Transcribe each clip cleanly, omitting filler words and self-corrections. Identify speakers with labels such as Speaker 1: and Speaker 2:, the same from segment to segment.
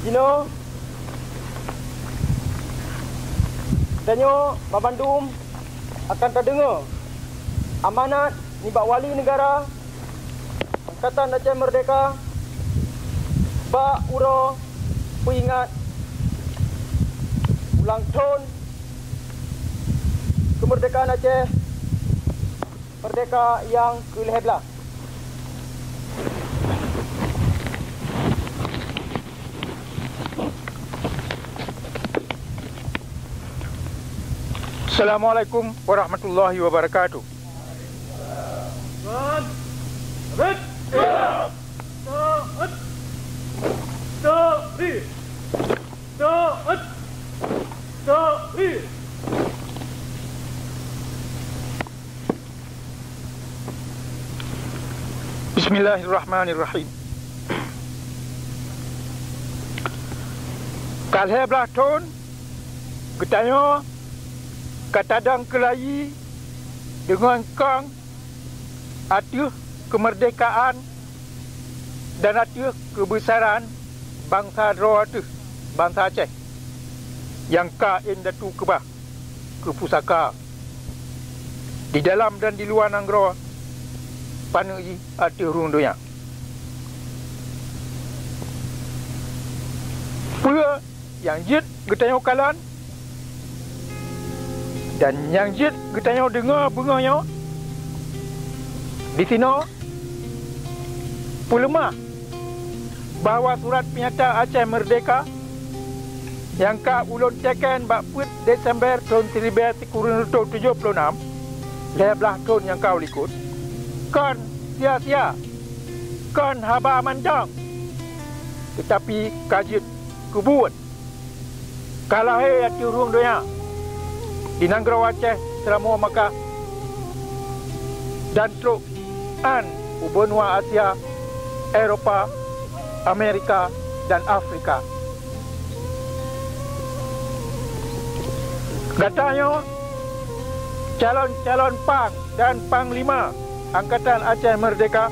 Speaker 1: Dino Danyo Babandum akan terdengar amanat nibak wali negara Angkatan Aceh Merdeka bak uro peringat ulang tahun kemerdekaan Aceh merdeka yang ke-11.
Speaker 2: Assalamualaikum warahmatullahi wabarakatuh. Bismillahirrahmanirrahim. Kalhe belah tahun getanya katadang kelayi dengan kang atuh kemerdekaan dan atuh kebesaran bangsa Dro atuh, bangsa Aceh yang ka indatu kebah ke pusaka di dalam dan di luar Nanggro panui atuh rundunya pua yang jit getanya kalan dan yang jit getanya dengar bunganya di sini pulemah bahawa surat penyata Aceh Merdeka yang ka ulun teken bak put Desember tahun 1976 leblah tahun yang kau likut kan sia-sia kan haba mandang tetapi kajit kubut kalah hati urung dunia di Nanggro Aceh selama maka dan truk an benua Asia, Eropah, Amerika dan Afrika. Katanya calon-calon pang dan panglima Angkatan Aceh Merdeka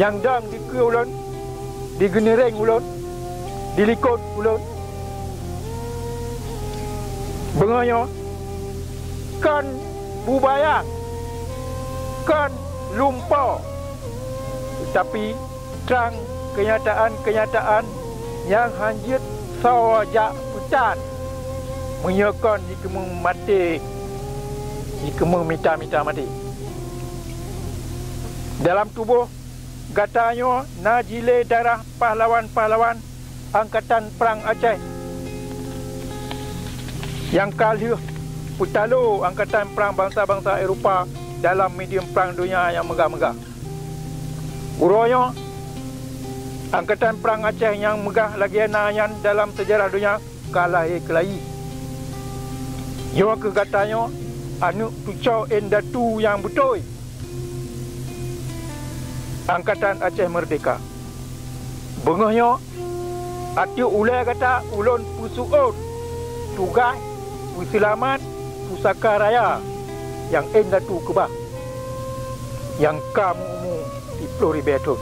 Speaker 2: yang dang di ke ulun, di genereng ulun, di likut ulun benganya kan bubayang kan lumpur tetapi terang kenyataan yang hanjit sawajak putan menyakan jika mati jika minta mati dalam tubuh katanya najile darah pahlawan-pahlawan Angkatan Perang Aceh yang kali putalo Angkatan Perang bangsa-bangsa Eropah dalam medium perang dunia yang megah-megah. Urutnya Angkatan Perang Aceh yang megah lagi nayan dalam sejarah dunia kalah kelayi. Yo kegatanya anu tucau endatu yang betul. Angkatan Aceh Merdeka. Bengahnya atiu ulai kata ulun pusuun tugas puselamat pusaka raya yang endatu kebah yang kamu di Flori Betul.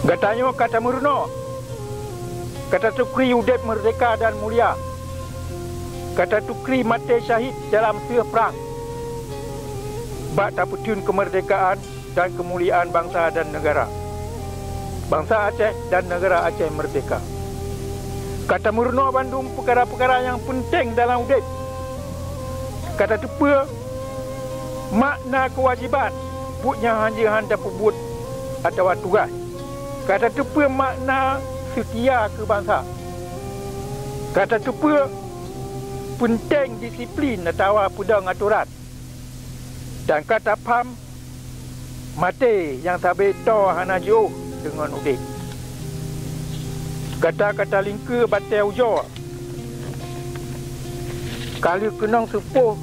Speaker 2: Katanya kata murno, kata tukri udep merdeka dan mulia, kata tukri mati syahid dalam siah perang bak taputun kemerdekaan dan kemuliaan bangsa dan negara, bangsa Aceh dan negara Aceh merdeka. Kata murno Bandung perkara-perkara yang penting dalam udip. Kata tepa makna kewajiban buatnya hanjihan dan pebut atau tugas. Kata tepa makna setia ke bangsa. Kata tepa penting disiplin atau pedang aturan. Dan kata pam mati yang sabi to hana jauh dengan udip. Kata-kata lingka batai ujo kali kenang sepuh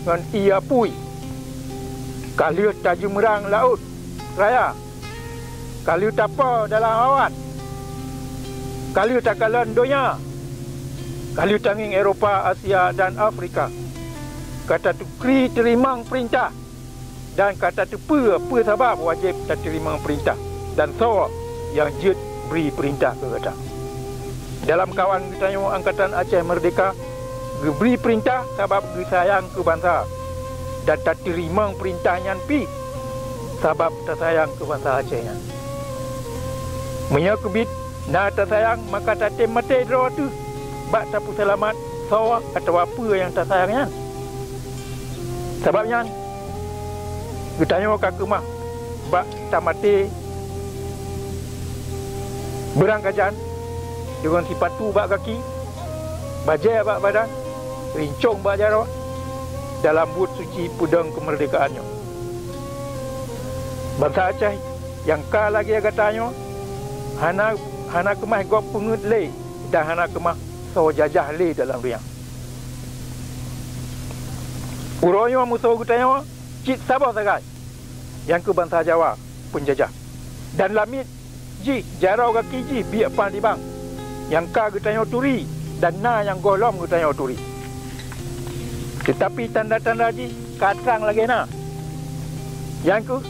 Speaker 2: dengan ia pui kali tajum merang laut raya kali tapa dalam awan kali takalan dunia kali tanging Eropah, Asia dan Afrika. Kata tukri terima perintah dan kata tepa apa sebab wajib tak terima perintah dan so yang jut beri perintah ke kata. Dalam kawan kita Angkatan Aceh Merdeka, beri perintah sebab sayang ke bangsa dan tak terima perintahnya pi sebab tak sayang ke bangsa Acehnya. Menyakubit na tak sayang maka tak mati draw tu bak tapu selamat sawa atau apa yang tak sayangnya. Sebabnya kita kak kemah bak tak mati berangkajan dengan sipatu bak kaki, bajai bak badan, rincong bak jaro dalam buat suci pudang kemerdekaannya. Bangsa Aceh yang ka lagi katanya hana kemah gop pungut le dan hana kemah so jajah le dalam riang. Uroyo musuh katanya cit Sabah sagai yang ke bangsa Jawa penjajah. Dan lamit ji jarau kaki ji biak pan di bang yang ka katanya turi dan na yang golom katanya turi. Tetapi tanda-tanda ji katrang lagi na. Yang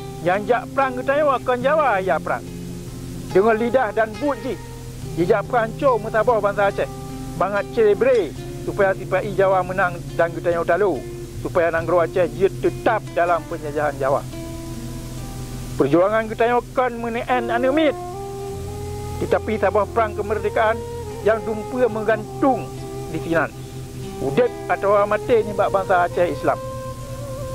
Speaker 2: jak perang katanya akan Jawa ya perang. Dengan lidah dan but ji. Jejak peranco mutabah bangsa Aceh. Bangat celebre supaya sipai Jawa menang dan katanya utalu. Supaya Nanggro Aceh dia tetap dalam penjajahan Jawa. Perjuangan katanya akan meneen anumit. Tetapi sabah perang kemerdekaan yang dumpa menggantung di sinan. Udip atau mati ni bak bangsa Aceh Islam.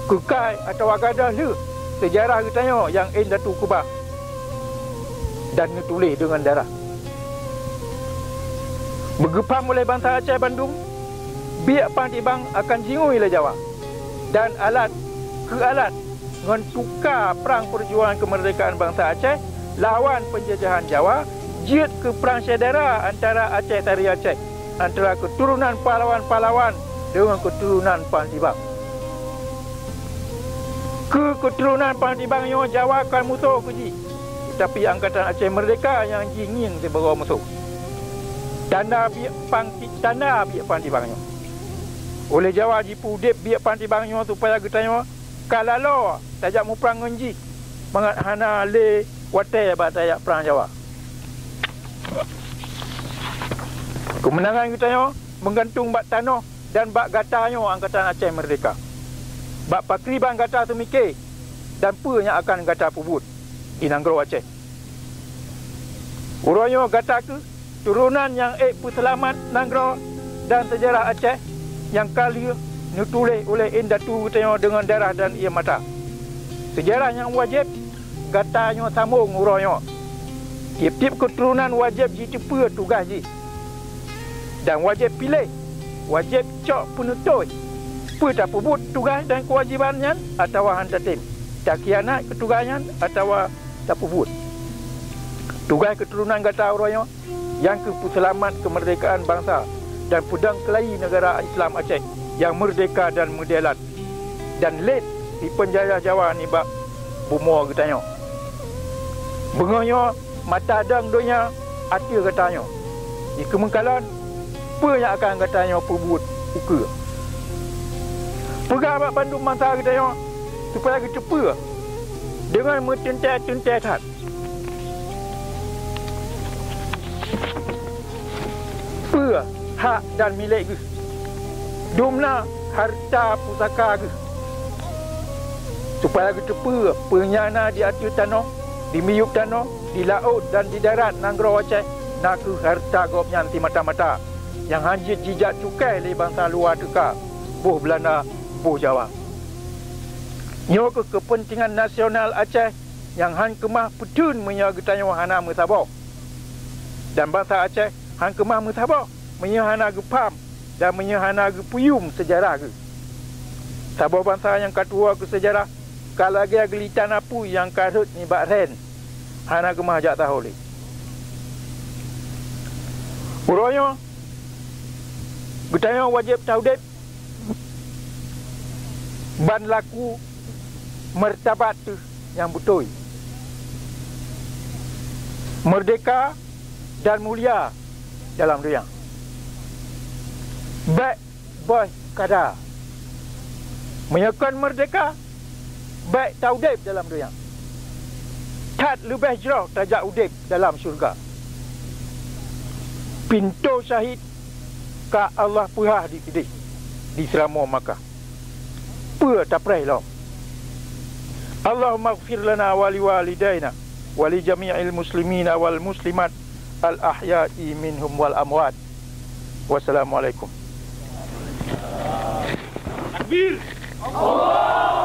Speaker 2: Kekal atau agadah le sejarah katanya yang Datu Kubah dan ditulis dengan darah. Bergepam oleh bangsa Aceh Bandung, biak pantibang akan jingui le Jawa dan alat dengan tukar perang perjuangan kemerdekaan bangsa Aceh lawan penjajahan Jawa, jid ke perang saudara antara Aceh Tari Aceh, antara keturunan pahlawan-pahlawan dengan keturunan Pantibang. Keturunan Pantibang yang Jawa akan musuh keji. Tetapi Angkatan Aceh Merdeka yang jinging sebagai musuh. Tanda biak Pantibangnya. Oleh Jawa jipu dip biak Pantibangnya supaya getanya kalalo tajak mu perang ngenji. Mangat hana le watai ba tajak perang Jawa. Kemenangan kita menggantung bak tanah dan bak gatanya Angkatan Aceh Merdeka. Bak pakriban gata semikir dan punya akan gata pubut di Nanggro Aceh. Urangnya gata ke turunan yang puselamat Nanggro dan sejarah Aceh yang kali ditulis oleh Datu katanya dengan darah dan air mata. Sejarah yang wajib gatanya sambung urangnya. Tiap-tiap keturunan wajib dicepa tugas ji. Dan wajib pilih, wajib cok penutup. Apa tak pebut tugas dan kewajibannya atau hantar tim. Tak kianat ketugasnya atau tak pebut. Tugas keturunan gata orangnya yang selamat kemerdekaan bangsa dan pedang kelahi negara Islam Aceh yang merdeka dan moderat. Dan late di penjajah Jawa ni bak bumo katanya. Bengahnya mata dang donya hati katanya. Di kemengkalan apa yang akan katanya pebut uka. Pegang abang Bandung mangsa katanya supaya kecepa dengan mententai-tentai hat. Apa hak dan milik ke. Dumna harta pusaka ke. Supaya kecepa penyana di atas tanah, di miyuk tanah, di laut dan di darat Nanggro Aceh nak ke harta gopnya anti mata-mata yang hanjit jijak cukai oleh bangsa luar teka buh Belanda, buh Jawa. Nyo ke kepentingan nasional Aceh yang han kemah petun menyagetanya hana mesabah. Dan bangsa Aceh han kemah mesabah menyahana gepam dan menyahana gepuyum sejarah ke. Sabah bangsa yang katua ke sejarah kalau lagi gelitan apa yang karut ni bak ren hana kemah jak tahu le. Urangnya getanya wajib taudip ban laku martabat tu yang betul. Merdeka dan mulia dalam riang. Baik boy kada. Menyakan merdeka baik taudip dalam riang. Tak lebih jauh tajak udip dalam syurga. pintu syahid ka Allah puhah di selama Makkah. Pua tak pray lo. Allahumma ighfir lana wa liwalidayna wa li jami'il muslimina wal muslimat al ahya'i minhum wal amwat. Wassalamualaikum. Takbir. Allah